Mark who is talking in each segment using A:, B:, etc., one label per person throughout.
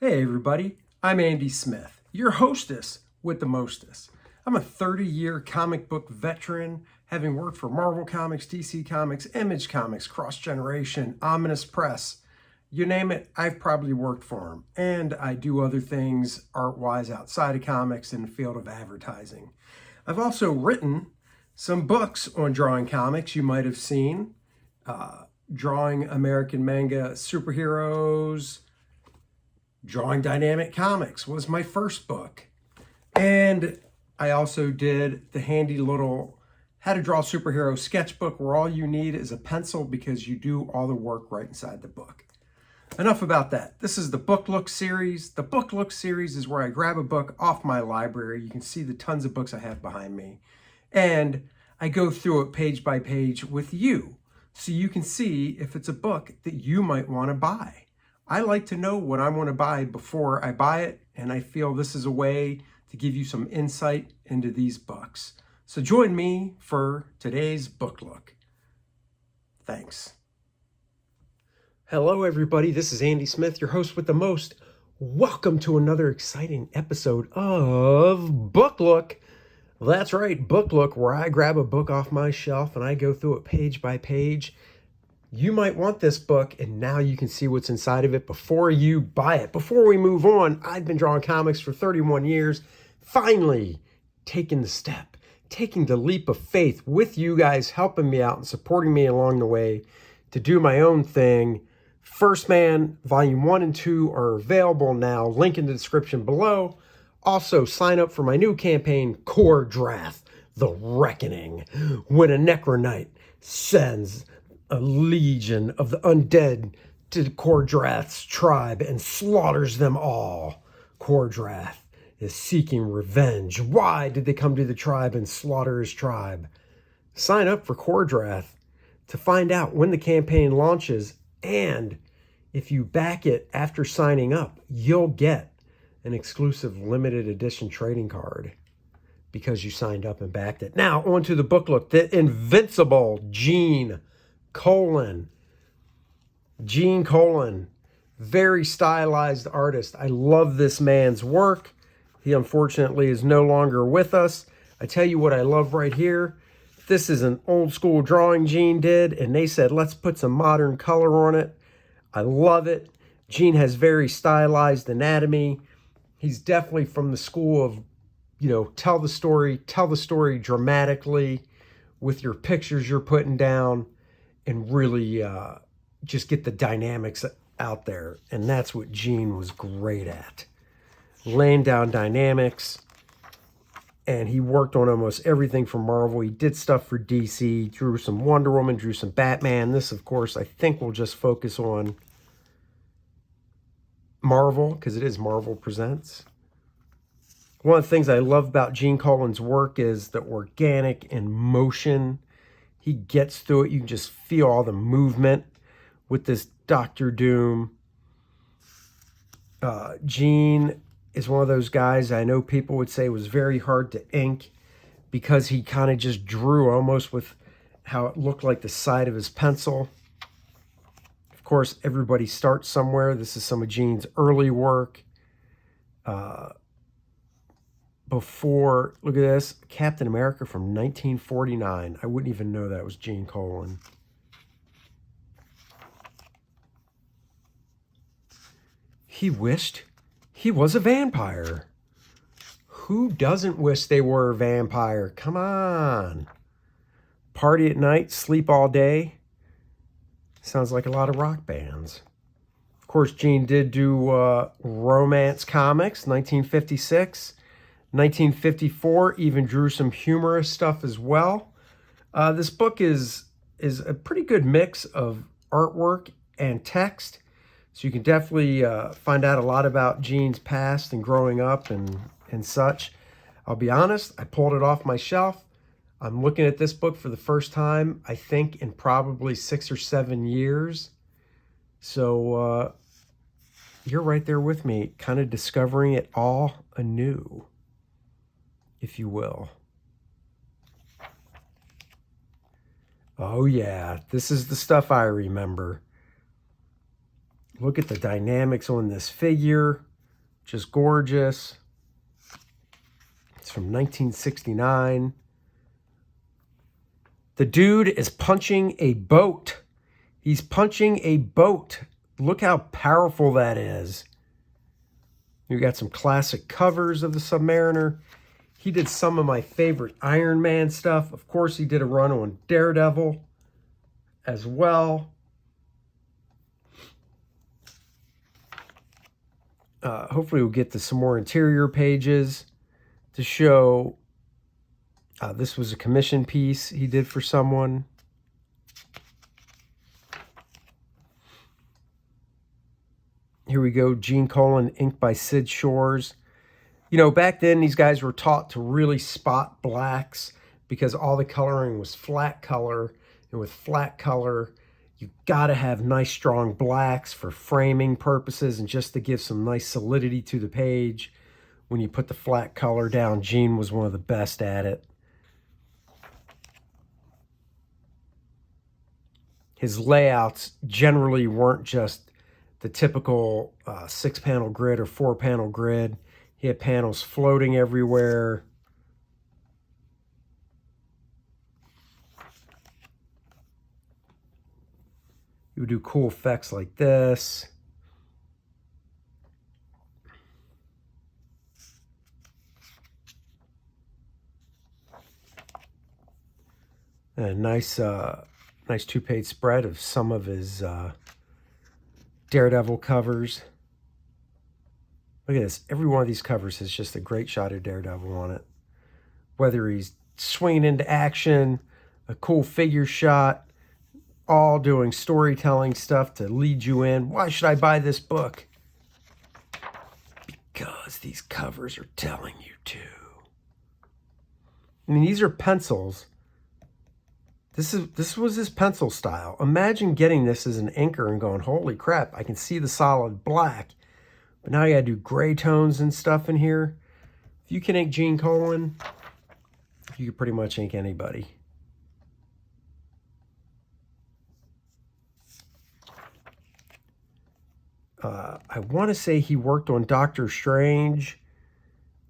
A: Hey everybody, I'm Andy Smith, your hostess with the mostest. I'm a 30-year comic book veteran, having worked for Marvel Comics, DC Comics, Image Comics, Cross Generation, Ominous Press. You name it, I've probably worked for them. And I do other things art-wise outside of comics in the field of advertising. I've also written some books on drawing comics you might have seen. Drawing American manga superheroes, Drawing Dynamic Comics was my first book. And I also did the handy little How to Draw Superhero sketchbook where all you need is a pencil because you do all the work right inside the book. Enough about that. This is the Book Look series. The Book Look series is where I grab a book off my library. You can see the tons of books I have behind me. And I go through it page by page with you so you can see if it's a book that you might want to buy. I like to know what I want to buy before I buy it, and I feel this is a way to give you some insight into these books. So join me for today's book look. Thanks. Hello everybody, this is Andy Smith, your host with the most. Welcome to another exciting episode of Book Look. That's right, Book Look, where I grab a book off my shelf and I go through it page by page. You might want this book, and now you can see what's inside of it before you buy it. Before we move on, I've been drawing comics for 31 years. Finally, taking the step, taking the leap of faith with you guys, helping me out and supporting me along the way to do my own thing. First Man, Volume 1 and 2 are available now. Link in the description below. Also, sign up for my new campaign, Kor-Drath, The Reckoning, when a Necronite sends a legion of the undead to Kor-Drath's tribe and slaughters them all. Kor-Drath is seeking revenge. Why did they come to the tribe and slaughter his tribe? Sign up for Kor-Drath to find out when the campaign launches, and if you back it after signing up, you'll get an exclusive limited edition trading card because you signed up and backed it. Now, on to the book look. The Invincible Gene Colan. Gene Colan, very stylized artist. I love this man's work. He unfortunately is no longer with us. I tell you what I love right here. This is an old school drawing Gene did, and they said, let's put some modern color on it. I love it. Gene has very stylized anatomy. He's definitely from the school of, tell the story dramatically with your pictures you're putting down, and really just get the dynamics out there. And that's what Gene was great at. Laying down dynamics. And he worked on almost everything from Marvel. He did stuff for DC, drew some Wonder Woman, drew some Batman. This, of course, I think we'll just focus on Marvel, because it is Marvel Presents. One of the things I love about Gene Colan's work is the organic and motion. He gets through it. You can just feel all the movement with this Doctor Doom. Gene is one of those guys I know people would say was very hard to ink because he kind of just drew almost with how it looked like the side of his pencil. Of course, everybody starts somewhere. This is some of Gene's early work. Before, look at this, Captain America from 1949. I wouldn't even know that was Gene Colan. He wished he was a vampire. Who doesn't wish they were a vampire? Come on. Party at night, sleep all day. Sounds like a lot of rock bands. Of course, Gene did do romance comics, 1956. 1954, even drew some humorous stuff as well. This book is a pretty good mix of artwork and text. So you can definitely find out a lot about Gene's past and growing up and such. I'll be honest, I pulled it off my shelf. I'm looking at this book for the first time, I think, in probably 6 or 7 years. So you're right there with me, kind of discovering it all anew, if you will. Oh yeah, this is the stuff I remember. Look at the dynamics on this figure. Just gorgeous. It's from 1969. The dude is punching a boat. He's punching a boat. Look how powerful that is. You got some classic covers of the Submariner. He did some of my favorite Iron Man stuff. Of course, he did a run on Daredevil as well. Hopefully we'll get to some more interior pages to show this was a commission piece he did for someone. Here we go, Gene Colan, inked by Sid Shores. You know, back then these guys were taught to really spot blacks because all the coloring was flat color. And with flat color, you got to have nice strong blacks for framing purposes and just to give some nice solidity to the page. When you put the flat color down, Gene was one of the best at it. His layouts generally weren't just the typical 6-panel grid or 4-panel grid. He had panels floating everywhere. You would do cool effects like this. And a nice 2-page spread of some of his Daredevil covers. Look at this. Every one of these covers has just a great shot of Daredevil on it. Whether he's swinging into action, a cool figure shot, all doing storytelling stuff to lead you in. Why should I buy this book? Because these covers are telling you to. I mean, these are pencils. This was his pencil style. Imagine getting this as an inker and going, holy crap, I can see the solid black. But now you gotta do gray tones and stuff in here. If you can ink Gene Colan, you can pretty much ink anybody. I want to say he worked on Doctor Strange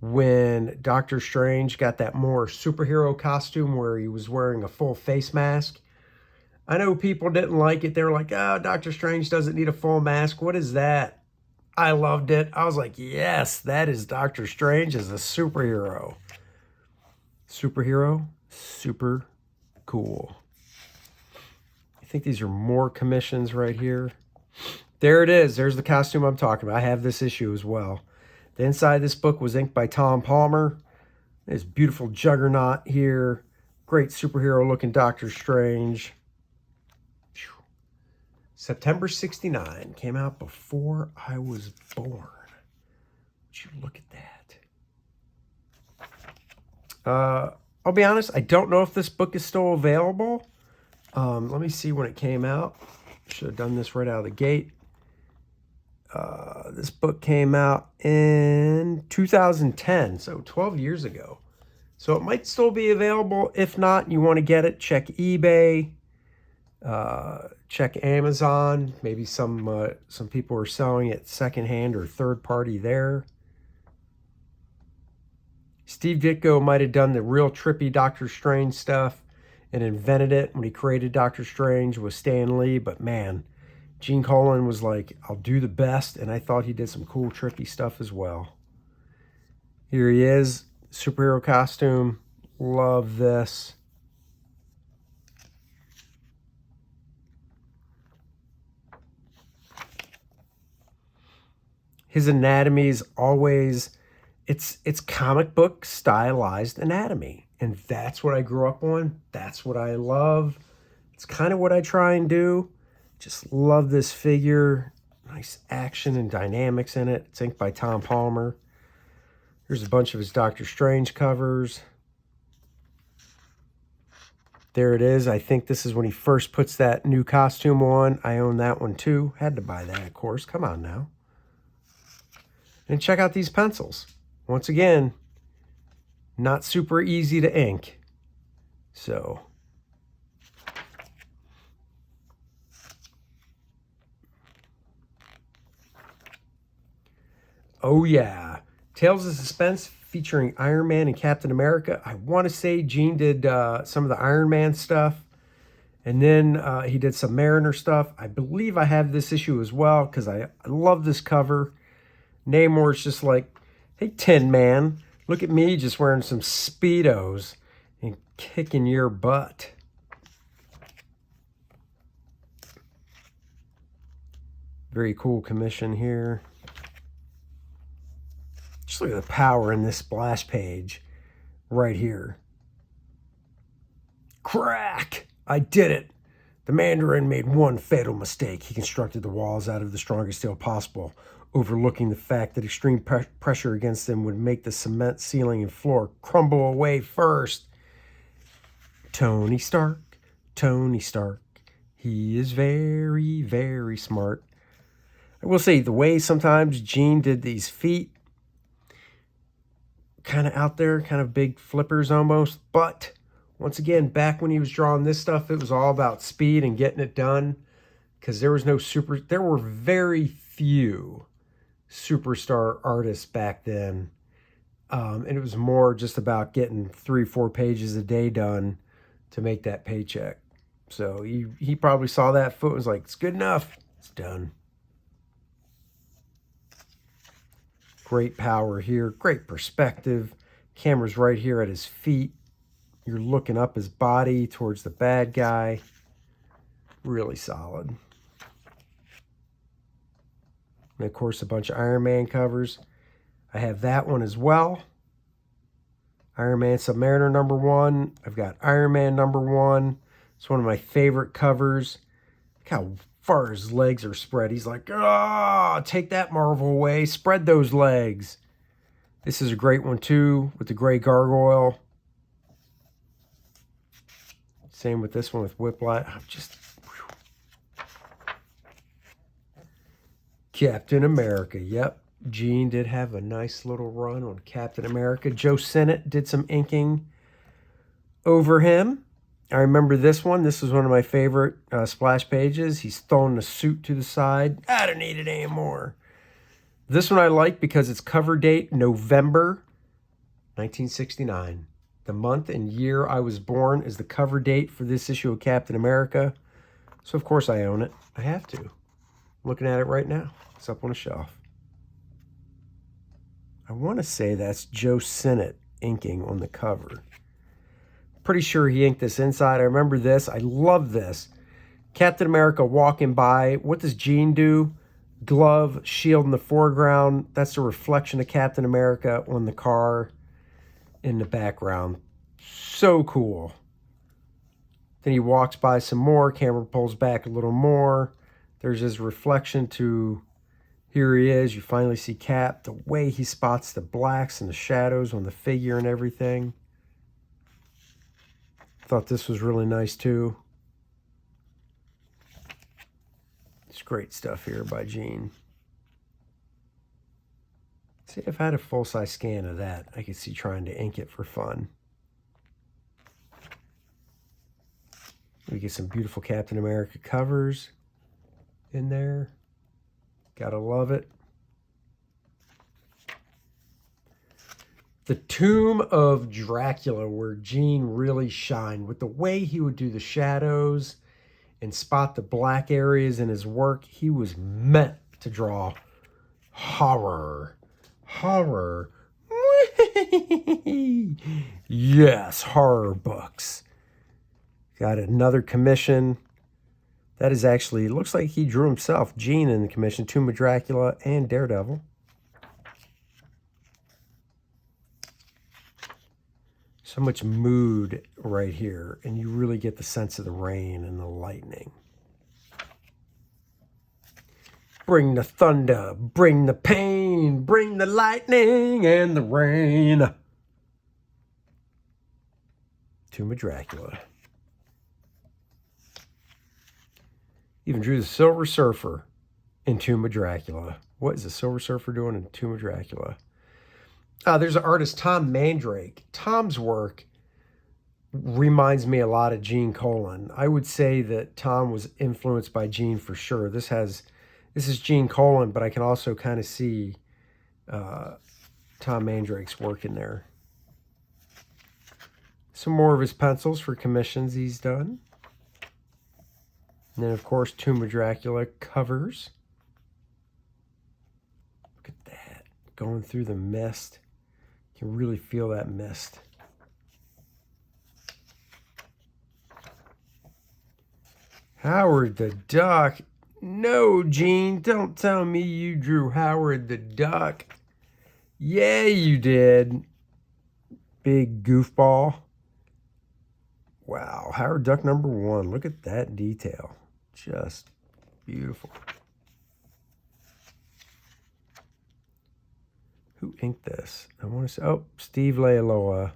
A: when Doctor Strange got that more superhero costume where he was wearing a full face mask. I know people didn't like it. They were like, oh, Doctor Strange doesn't need a full mask. What is that? I loved it. I was like, yes, that is Doctor Strange as a superhero. Superhero, super cool. I think these are more commissions right here. There it is. There's the costume I'm talking about. I have this issue as well. The inside of this book was inked by Tom Palmer. There's beautiful Juggernaut here. Great superhero looking Doctor Strange. September 69. Came out before I was born. Would you look at that? I'll be honest, I don't know if this book is still available. Let me see when it came out. Should have done this right out of the gate. This book came out in 2010, so 12 years ago. So it might still be available. If not, you want to get it, check eBay, check Amazon. Maybe some people are selling it secondhand or third party there. Steve Ditko might have done the real trippy Doctor Strange stuff and invented it when he created Doctor Strange with Stan Lee, but man, Gene Colan was like, I'll do the best, and I thought he did some cool, trippy stuff as well. Here he is, superhero costume. Love this. His anatomy is always, it's comic book stylized anatomy, and that's what I grew up on. That's what I love. It's kind of what I try and do. Just love this figure. Nice action and dynamics in it. It's inked by Tom Palmer. Here's a bunch of his Doctor Strange covers. There it is. I think this is when he first puts that new costume on. I own that one too. Had to buy that, of course. Come on now. And check out these pencils. Once again, not super easy to ink. So Oh yeah, Tales of Suspense featuring Iron Man and Captain America. I want to say Gene did some of the Iron Man stuff, and then he did some Mariner stuff. I believe I have this issue as well because I love this cover. Namor's just like, hey, Tin Man, look at me just wearing some Speedos and kicking your butt. Very cool commission here. Just look at the power in this splash page right here. Crack! I did it! The Mandarin made one fatal mistake. He constructed the walls out of the strongest steel possible, overlooking the fact that extreme pressure against them would make the cement ceiling and floor crumble away first. Tony Stark, Tony Stark. He is very, very smart. I will say the way sometimes Gene did these feet, kind of out there, kind of big flippers almost. But once again, back when he was drawing this stuff, it was all about speed and getting it done, because there were very few superstar artists back then. And it was more just about getting 3-4 pages a day done to make that paycheck. So he probably saw that foot and was like, it's good enough. It's done. Great power here, great perspective. Camera's right here at his feet. You're looking up his body towards the bad guy. Really solid. And of course, a bunch of Iron Man covers. I have that one as well. Iron Man Submariner #1. I've got Iron Man #1. It's one of my favorite covers. Look how far his legs are spread. He's like, ah, take that, Marvel, away. Spread those legs. This is a great one too, with the gray gargoyle. Same with this one with Whiplash. Captain America. Yep, Gene did have a nice little run on Captain America. Joe Sinnott did some inking over him. I remember this one. This was one of my favorite splash pages. He's throwing the suit to the side. I don't need it anymore. This one I like because its cover date, November 1969. The month and year I was born is the cover date for this issue of Captain America. So, of course, I own it. I have to. I'm looking at it right now. It's up on a shelf. I want to say that's Joe Sinnott inking on the cover. Pretty sure he inked this inside. I remember this. I love this. Captain America walking by. What does Gene do? Glove, shield in the foreground. That's the reflection of Captain America on the car in the background. So cool. Then he walks by some more. Camera pulls back a little more. There's his reflection to, here he is. You finally see Cap. The way he spots the blacks and the shadows on the figure and everything. Thought this was really nice too. It's great stuff here by Gene. See, if I had a full-size scan of that, I could see trying to ink it for fun. We get some beautiful Captain America covers in there. Gotta love it. The Tomb of Dracula, where Gene really shined with the way he would do the shadows and spot the black areas in his work. He was meant to draw horror. Horror. Yes, horror books. Got another commission. That is actually, it looks like he drew himself, Gene, in the commission. Tomb of Dracula and Daredevil. So much mood right here, and you really get the sense of the rain and the lightning. Bring the thunder, bring the pain, bring the lightning and the rain. Tomb of Dracula. Even drew the Silver Surfer in Tomb of Dracula. What is the Silver Surfer doing in Tomb of Dracula? There's an artist, Tom Mandrake. Tom's work reminds me a lot of Gene Colan. I would say that Tom was influenced by Gene for sure. This is Gene Colan, but I can also kind of see Tom Mandrake's work in there. Some more of his pencils for commissions he's done. And then, of course, Tomb of Dracula covers. Look at that. Going through the mist. You can really feel that mist. Howard the Duck. No, Gene, don't tell me you drew Howard the Duck. Yeah, you did. Big goofball. Wow, Howard Duck #1. Look at that detail. Just beautiful. Who inked this? I want to say, oh, Steve Leialoha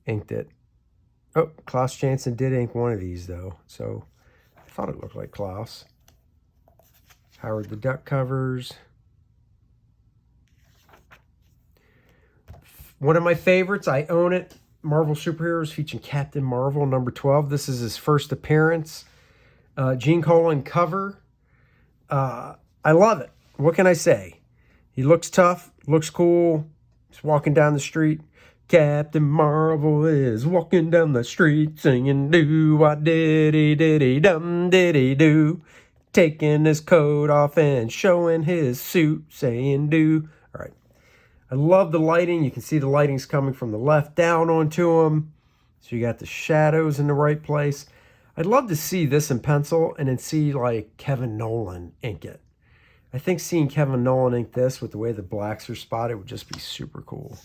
A: inked it. Oh, Klaus Janson did ink one of these, though. So I thought it looked like Klaus. Howard the Duck covers. One of my favorites, I own it. Marvel Superheroes featuring Captain Marvel #12. This is his first appearance. Gene Colan cover. I love it. What can I say? He looks tough, looks cool. He's walking down the street. Captain Marvel is walking down the street singing do-wah-diddy-diddy-dum-diddy-do. Taking his coat off and showing his suit, saying do. All right. I love the lighting. You can see the lighting's coming from the left down onto him. So you got the shadows in the right place. I'd love to see this in pencil and then see like Kevin Nolan ink it. I think seeing Kevin Nolan ink this with the way the blacks are spotted would just be super cool.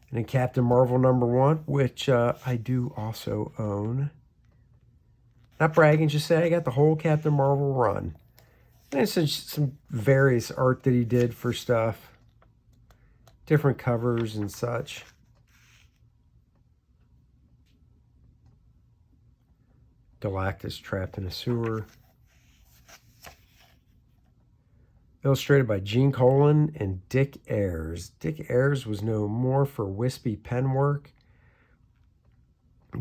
A: And then Captain Marvel #1, which I do also own. Not bragging, just say I got the whole Captain Marvel run. And it's just some various art that he did for stuff. Different covers and such. Galactus trapped in a sewer. Illustrated by Gene Colan and Dick Ayers. Dick Ayers was known more for wispy pen work.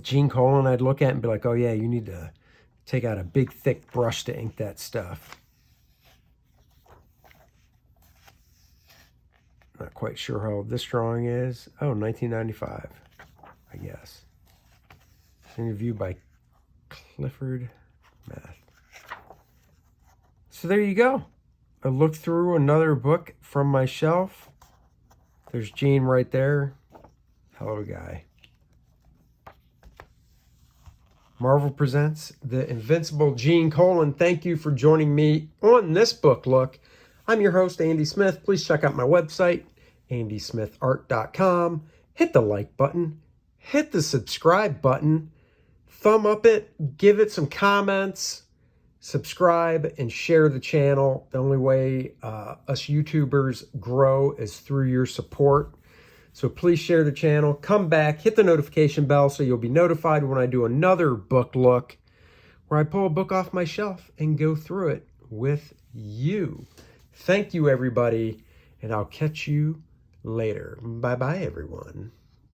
A: Gene Colan I'd look at and be like, oh yeah, you need to take out a big thick brush to ink that stuff. Not quite sure how old this drawing is. Oh, 1995, I guess. Interview by Clifford Math. So there you go. I looked through another book from my shelf. There's Gene right there. Hell of a guy. Marvel presents the Invincible Gene Colan. Thank you for joining me on this book look. I'm your host, Andy Smith. Please check out my website, andysmithart.com. Hit the like button. Hit the subscribe button. Thumb up it. Give it some comments. Subscribe and share the channel. The only way us YouTubers grow is through your support. So please share the channel, come back, hit the notification bell so you'll be notified when I do another book look where I pull a book off my shelf and go through it with you. Thank you, everybody, and I'll catch you later. Bye-bye, everyone.